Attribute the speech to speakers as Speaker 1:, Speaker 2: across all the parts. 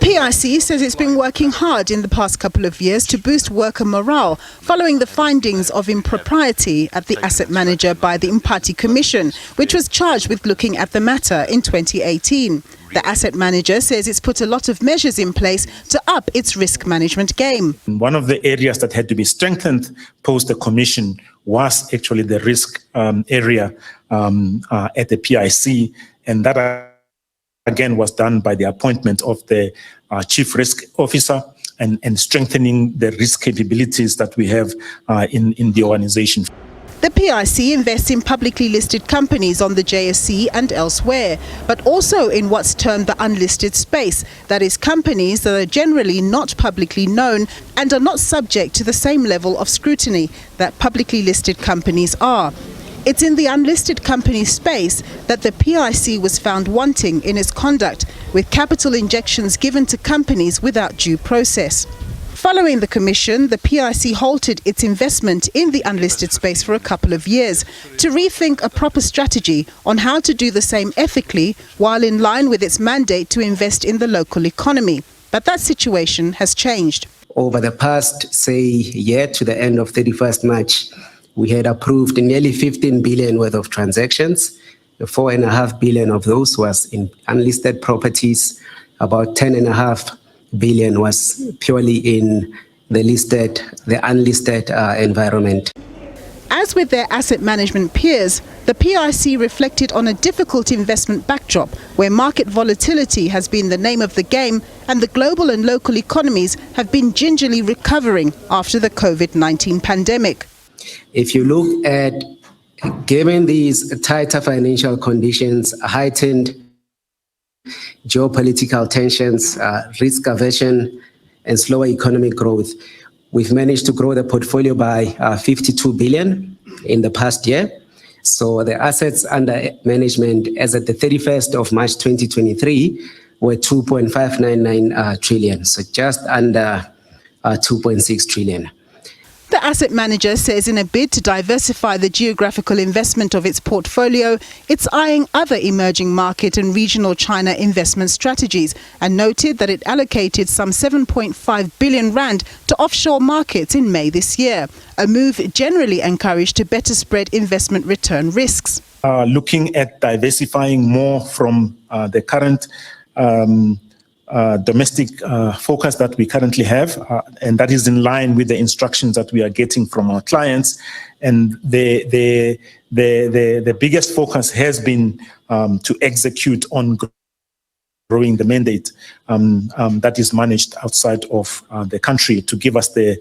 Speaker 1: PIC says it's been working hard in the past couple of years to boost worker morale following the findings of impropriety at the asset manager by the Mpati Commission, which was charged with looking at the matter in 2018. The asset manager says it's put a lot of measures in place to up its risk management game.
Speaker 2: One of the areas that had to be strengthened post the commission was actually the risk area at the PIC, and that again was done by the appointment of the chief risk officer and strengthening the risk capabilities that we have in the organization.
Speaker 1: The PIC invests in publicly listed companies on the JSE and elsewhere, but also in what's termed the unlisted space, that is, companies that are generally not publicly known and are not subject to the same level of scrutiny that publicly listed companies are. It's in the unlisted company space that the PIC was found wanting in its conduct, with capital injections given to companies without due process. Following the commission, the PIC halted its investment in the unlisted space for a couple of years to rethink a proper strategy on how to do the same ethically while in line with its mandate to invest in the local economy. But that situation has changed.
Speaker 3: Over the past, year to the end of 31st March, we had approved nearly 15 billion worth of transactions. 4.5 billion of those was in unlisted properties. About 10.5 billion was purely in the unlisted environment.
Speaker 1: As with their asset management peers, the PIC reflected on a difficult investment backdrop where market volatility has been the name of the game and the global and local economies have been gingerly recovering after the COVID-19 pandemic.
Speaker 3: If you look at, given these tighter financial conditions, heightened geopolitical tensions, risk aversion, and slower economic growth, we've managed to grow the portfolio by 52 billion in the past year. So the assets under management as at the 31st of March 2023 were 2.599 trillion, so just under 2.6 trillion.
Speaker 1: The asset manager says in a bid to diversify the geographical investment of its portfolio, it's eyeing other emerging market and regional China investment strategies and noted that it allocated some 7.5 billion rand to offshore markets in May this year, a move generally encouraged to better spread investment return risks.
Speaker 2: Looking at diversifying more from the current domestic focus that we currently have, and that is in line with the instructions that we are getting from our clients. And the biggest focus has been to execute on growing the mandate that is managed outside of the country to give us the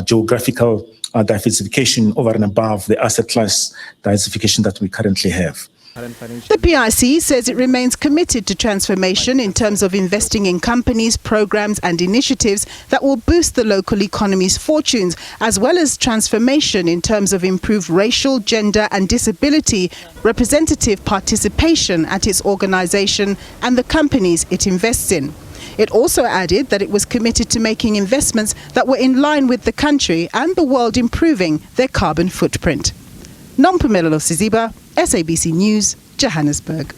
Speaker 2: geographical diversification over and above the asset class diversification that we currently have.
Speaker 1: The PIC says it remains committed to transformation in terms of investing in companies, programs and initiatives that will boost the local economy's fortunes, as well as transformation in terms of improved racial, gender and disability representative participation at its organisation and the companies it invests in. It also added that it was committed to making investments that were in line with the country and the world improving their carbon footprint. Nompumelelo Siziba, SABC News, Johannesburg.